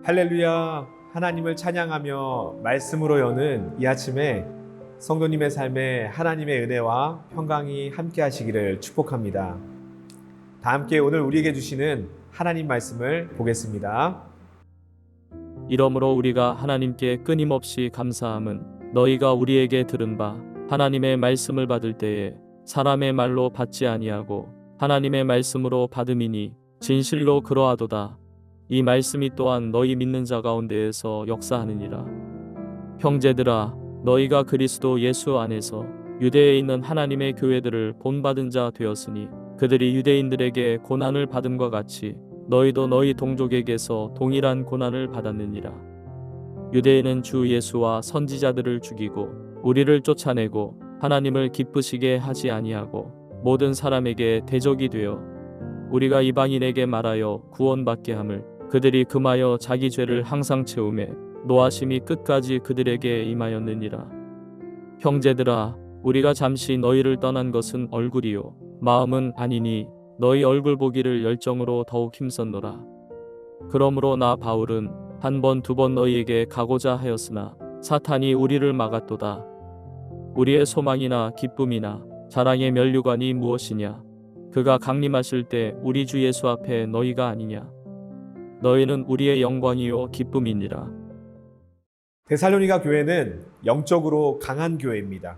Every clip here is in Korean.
할렐루야. 하나님을 찬양하며 말씀으로 여는 이 아침에 성도님의 삶에 하나님의 은혜와 평강이 함께 하시기를 축복합니다. 다 함께 오늘 우리에게 주시는 하나님 말씀을 보겠습니다. 이러므로 우리가 하나님께 끊임없이 감사함은 너희가 우리에게 들은 바 하나님의 말씀을 받을 때에 사람의 말로 받지 아니하고 하나님의 말씀으로 받음이니 진실로 그러하도다. 이 말씀이 또한 너희 믿는 자 가운데에서 역사하느니라. 형제들아, 너희가 그리스도 예수 안에서 유대에 있는 하나님의 교회들을 본받은 자 되었으니 그들이 유대인들에게 고난을 받음과 같이 너희도 너희 동족에게서 동일한 고난을 받았느니라. 유대인은 주 예수와 선지자들을 죽이고 우리를 쫓아내고 하나님을 기쁘시게 하지 아니하고 모든 사람에게 대적이 되어 우리가 이방인에게 말하여 구원받게 함을 그들이 금하여 자기 죄를 항상 채우매 노하심이 끝까지 그들에게 임하였느니라. 형제들아, 우리가 잠시 너희를 떠난 것은 얼굴이요 마음은 아니니 너희 얼굴 보기를 열정으로 더욱 힘썼노라. 그러므로 나 바울은 한 번 두 번 너희에게 가고자 하였으나 사탄이 우리를 막았도다. 우리의 소망이나 기쁨이나 자랑의 면류관이 무엇이냐? 그가 강림하실 때 우리 주 예수 앞에 너희가 아니냐? 너희는 우리의 영광이요 기쁨이니라. 데살로니가 교회는 영적으로 강한 교회입니다.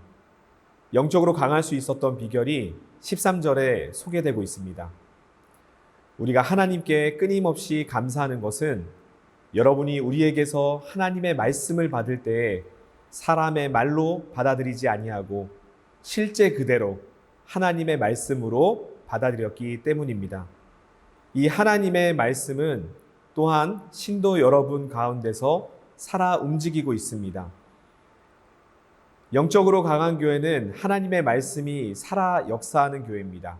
영적으로 강할 수 있었던 비결이 13절에 소개되고 있습니다. 우리가 하나님께 끊임없이 감사하는 것은 여러분이 우리에게서 하나님의 말씀을 받을 때에 사람의 말로 받아들이지 아니하고 실제 그대로 하나님의 말씀으로 받아들였기 때문입니다. 이 하나님의 말씀은 또한 신도 여러분 가운데서 살아 움직이고 있습니다. 영적으로 강한 교회는 하나님의 말씀이 살아 역사하는 교회입니다.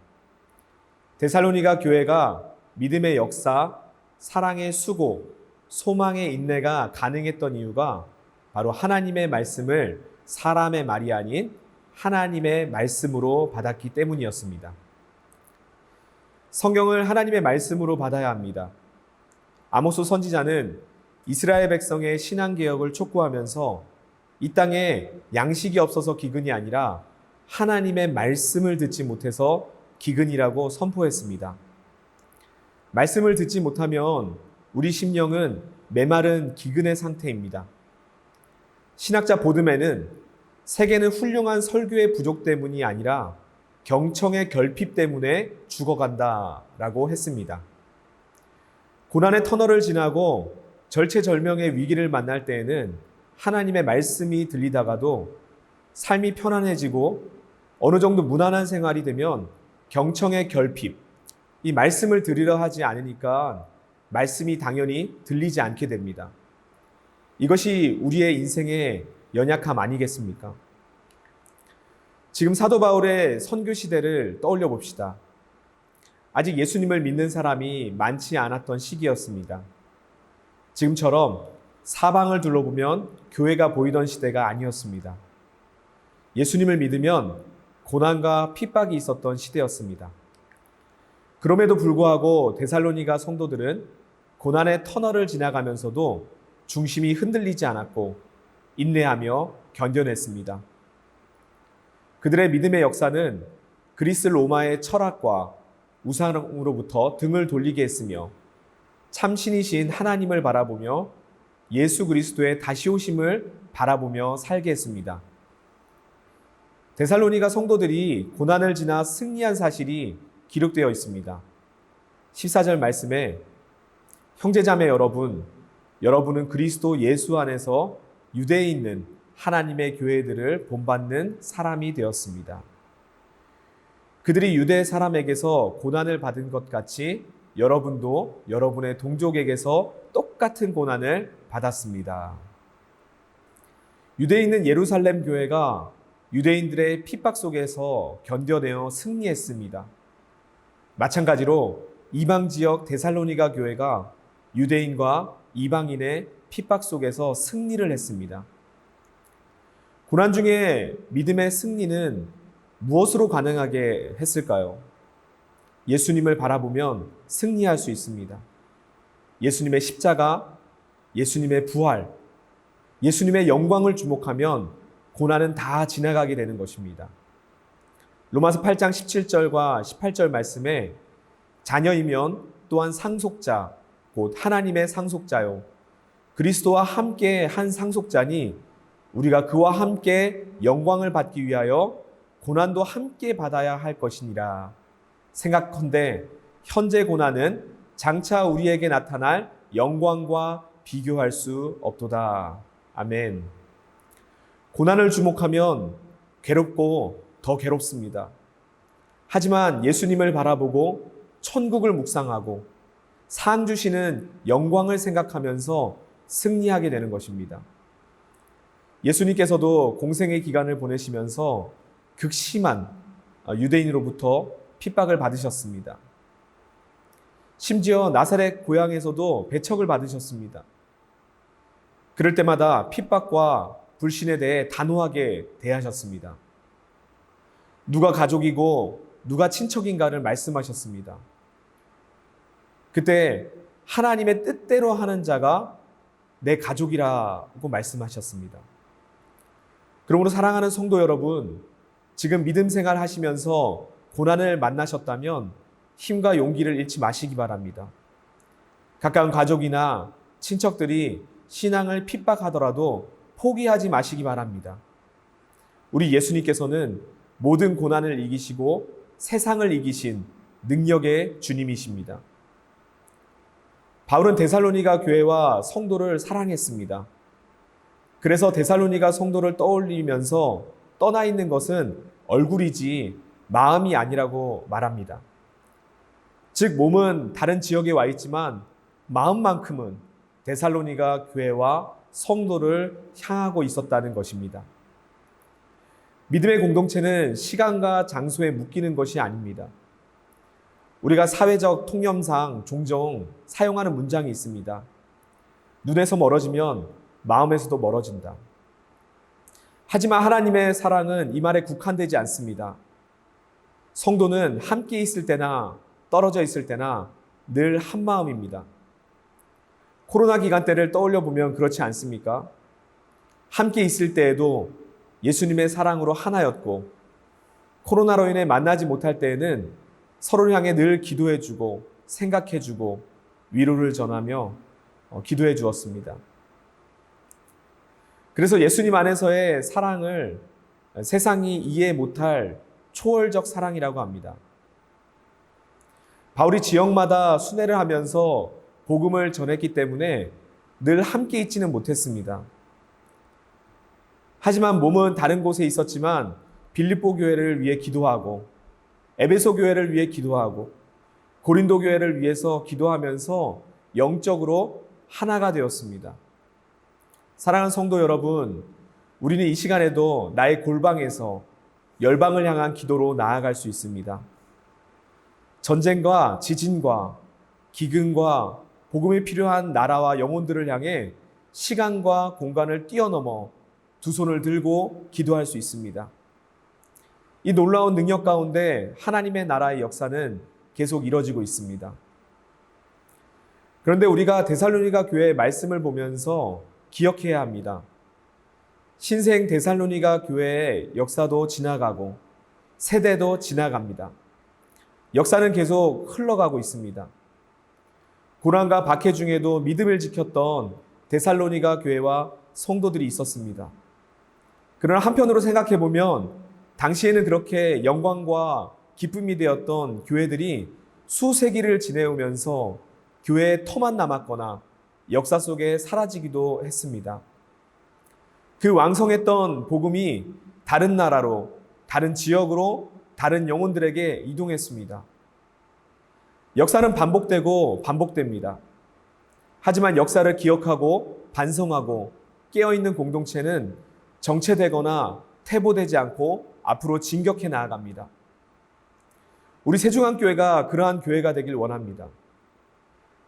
데살로니가 교회가 믿음의 역사, 사랑의 수고, 소망의 인내가 가능했던 이유가 바로 하나님의 말씀을 사람의 말이 아닌 하나님의 말씀으로 받았기 때문이었습니다. 성경을 하나님의 말씀으로 받아야 합니다. 아모스 선지자는 이스라엘 백성의 신앙개혁을 촉구하면서 이 땅에 양식이 없어서 기근이 아니라 하나님의 말씀을 듣지 못해서 기근이라고 선포했습니다. 말씀을 듣지 못하면 우리 심령은 메마른 기근의 상태입니다. 신학자 보드맨은 세계는 훌륭한 설교의 부족 때문이 아니라 경청의 결핍 때문에 죽어간다라고 했습니다. 고난의 터널을 지나고 절체절명의 위기를 만날 때에는 하나님의 말씀이 들리다가도 삶이 편안해지고 어느 정도 무난한 생활이 되면 경청의 결핍, 이 말씀을 들으려 하지 않으니까 말씀이 당연히 들리지 않게 됩니다. 이것이 우리의 인생의 연약함 아니겠습니까? 지금 사도 바울의 선교 시대를 떠올려 봅시다. 아직 예수님을 믿는 사람이 많지 않았던 시기였습니다. 지금처럼 사방을 둘러보면 교회가 보이던 시대가 아니었습니다. 예수님을 믿으면 고난과 핍박이 있었던 시대였습니다. 그럼에도 불구하고 데살로니가 성도들은 고난의 터널을 지나가면서도 중심이 흔들리지 않았고 인내하며 견뎌냈습니다. 그들의 믿음의 역사는 그리스 로마의 철학과 우상으로부터 등을 돌리게 했으며 참신이신 하나님을 바라보며 예수 그리스도의 다시 오심을 바라보며 살게 했습니다. 데살로니가 성도들이 고난을 지나 승리한 사실이 기록되어 있습니다. 14절 말씀에 형제자매 여러분은 그리스도 예수 안에서 유대에 있는 하나님의 교회들을 본받는 사람이 되었습니다. 그들이 유대 사람에게서 고난을 받은 것 같이 여러분도 여러분의 동족에게서 똑같은 고난을 받았습니다. 유대에 있는 예루살렘 교회가 유대인들의 핍박 속에서 견뎌내어 승리했습니다. 마찬가지로 이방 지역 데살로니가 교회가 유대인과 이방인의 핍박 속에서 승리를 했습니다. 고난 중에 믿음의 승리는 무엇으로 가능하게 했을까요? 예수님을 바라보면 승리할 수 있습니다. 예수님의 십자가, 예수님의 부활, 예수님의 영광을 주목하면 고난은 다 지나가게 되는 것입니다. 로마서 8장 17절과 18절 말씀에 자녀이면 또한 상속자, 곧 하나님의 상속자요. 그리스도와 함께 한 상속자니 우리가 그와 함께 영광을 받기 위하여 고난도 함께 받아야 할 것이니라. 생각컨대 현재 고난은 장차 우리에게 나타날 영광과 비교할 수 없도다. 아멘. 고난을 주목하면 괴롭고 더 괴롭습니다. 하지만 예수님을 바라보고 천국을 묵상하고 상 주시는 영광을 생각하면서 승리하게 되는 것입니다. 예수님께서도 공생의 기간을 보내시면서 극심한 유대인으로부터 핍박을 받으셨습니다. 심지어 나사렛 고향에서도 배척을 받으셨습니다. 그럴 때마다 핍박과 불신에 대해 단호하게 대하셨습니다. 누가 가족이고 누가 친척인가를 말씀하셨습니다. 그때 하나님의 뜻대로 하는 자가 내 가족이라고 말씀하셨습니다. 그러므로 사랑하는 성도 여러분, 지금 믿음 생활 하시면서 고난을 만나셨다면 힘과 용기를 잃지 마시기 바랍니다. 가까운 가족이나 친척들이 신앙을 핍박하더라도 포기하지 마시기 바랍니다. 우리 예수님께서는 모든 고난을 이기시고 세상을 이기신 능력의 주님이십니다. 바울은 데살로니가 교회와 성도를 사랑했습니다. 그래서 데살로니가 성도를 떠올리면서 떠나 있는 것은 얼굴이지 마음이 아니라고 말합니다. 즉 몸은 다른 지역에 와 있지만 마음만큼은 데살로니가 교회와 성도를 향하고 있었다는 것입니다. 믿음의 공동체는 시간과 장소에 묶이는 것이 아닙니다. 우리가 사회적 통념상 종종 사용하는 문장이 있습니다. 눈에서 멀어지면 마음에서도 멀어진다. 하지만 하나님의 사랑은 이 말에 국한되지 않습니다. 성도는 함께 있을 때나 떨어져 있을 때나 늘 한 마음입니다. 코로나 기간 때를 떠올려 보면 그렇지 않습니까? 함께 있을 때에도 예수님의 사랑으로 하나였고, 코로나로 인해 만나지 못할 때에는 서로를 향해 늘 기도해주고 생각해주고 위로를 전하며 기도해 주었습니다. 그래서 예수님 안에서의 사랑을 세상이 이해 못할 초월적 사랑이라고 합니다. 바울이 지역마다 순회를 하면서 복음을 전했기 때문에 늘 함께 있지는 못했습니다. 하지만 몸은 다른 곳에 있었지만 빌립보 교회를 위해 기도하고 에베소 교회를 위해 기도하고 고린도 교회를 위해서 기도하면서 영적으로 하나가 되었습니다. 사랑하는 성도 여러분, 우리는 이 시간에도 나의 골방에서 열방을 향한 기도로 나아갈 수 있습니다. 전쟁과 지진과 기근과 복음이 필요한 나라와 영혼들을 향해 시간과 공간을 뛰어넘어 두 손을 들고 기도할 수 있습니다. 이 놀라운 능력 가운데 하나님의 나라의 역사는 계속 이뤄지고 있습니다. 그런데 우리가 데살로니가 교회의 말씀을 보면서 기억해야 합니다. 신생 데살로니가 교회의 역사도 지나가고 세대도 지나갑니다. 역사는 계속 흘러가고 있습니다. 고난과 박해 중에도 믿음을 지켰던 데살로니가 교회와 성도들이 있었습니다. 그러나 한편으로 생각해 보면 당시에는 그렇게 영광과 기쁨이 되었던 교회들이 수세기를 지내오면서 교회의 터만 남았거나 역사 속에 사라지기도 했습니다. 그 왕성했던 복음이 다른 나라로, 다른 지역으로, 다른 영혼들에게 이동했습니다. 역사는 반복되고 반복됩니다. 하지만 역사를 기억하고 반성하고 깨어있는 공동체는 정체되거나 퇴보되지 않고 앞으로 진격해 나아갑니다. 우리 세중앙교회가 그러한 교회가 되길 원합니다.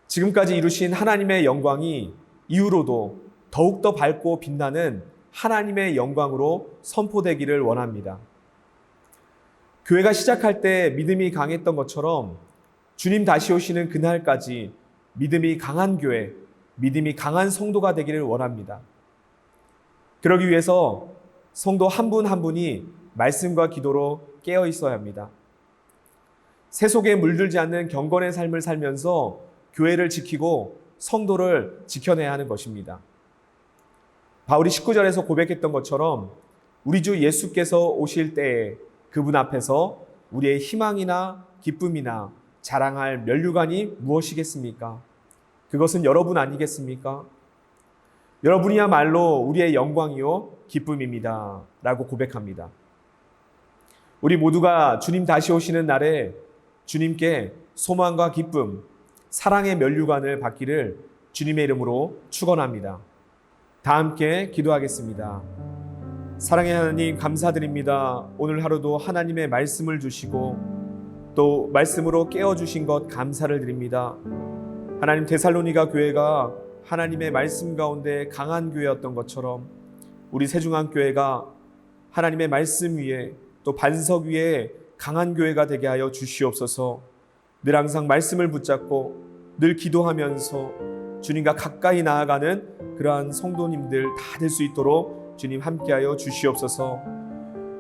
지금까지 이루신 하나님의 영광이 이후로도 더욱더 밝고 빛나는 하나님의 영광으로 선포되기를 원합니다. 교회가 시작할 때 믿음이 강했던 것처럼 주님 다시 오시는 그날까지 믿음이 강한 교회, 믿음이 강한 성도가 되기를 원합니다. 그러기 위해서 성도 한 분 한 분이 말씀과 기도로 깨어 있어야 합니다. 세속에 물들지 않는 경건의 삶을 살면서 교회를 지키고 성도를 지켜내야 하는 것입니다. 바울이 19절에서 고백했던 것처럼 우리 주 예수께서 오실 때에 그분 앞에서 우리의 희망이나 기쁨이나 자랑할 면류관이 무엇이겠습니까? 그것은 여러분 아니겠습니까? 여러분이야말로 우리의 영광이요 기쁨입니다 라고 고백합니다. 우리 모두가 주님 다시 오시는 날에 주님께 소망과 기쁨, 사랑의 면류관을 받기를 주님의 이름으로 축원합니다. 다 함께 기도하겠습니다. 사랑의 하나님, 감사드립니다. 오늘 하루도 하나님의 말씀을 주시고 또 말씀으로 깨워주신 것 감사를 드립니다. 하나님, 데살로니가 교회가 하나님의 말씀 가운데 강한 교회였던 것처럼 우리 세중앙교회가 하나님의 말씀 위에 또 반석 위에 강한 교회가 되게 하여 주시옵소서. 늘 항상 말씀을 붙잡고 늘 기도하면서 주님과 가까이 나아가는 그러한 성도님들 다 될 수 있도록 주님 함께하여 주시옵소서.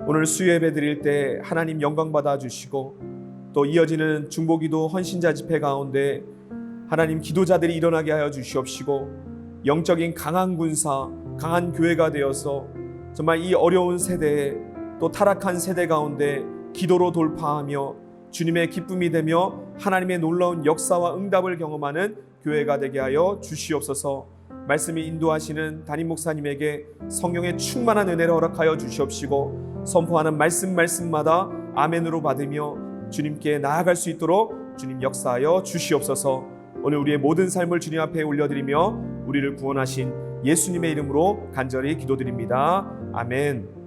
오늘 수요예배 드릴 때 하나님 영광 받아 주시고 또 이어지는 중보기도 헌신자 집회 가운데 하나님 기도자들이 일어나게 하여 주시옵시고 영적인 강한 군사, 강한 교회가 되어서 정말 이 어려운 세대에 또 타락한 세대 가운데 기도로 돌파하며 주님의 기쁨이 되며 하나님의 놀라운 역사와 응답을 경험하는 교회가 되게 하여 주시옵소서. 말씀이 인도하시는 담임 목사님에게 성령의 충만한 은혜를 허락하여 주시옵시고 선포하는 말씀마다 아멘으로 받으며 주님께 나아갈 수 있도록 주님 역사하여 주시옵소서. 오늘 우리의 모든 삶을 주님 앞에 올려드리며 우리를 구원하신 예수님의 이름으로 간절히 기도드립니다. 아멘.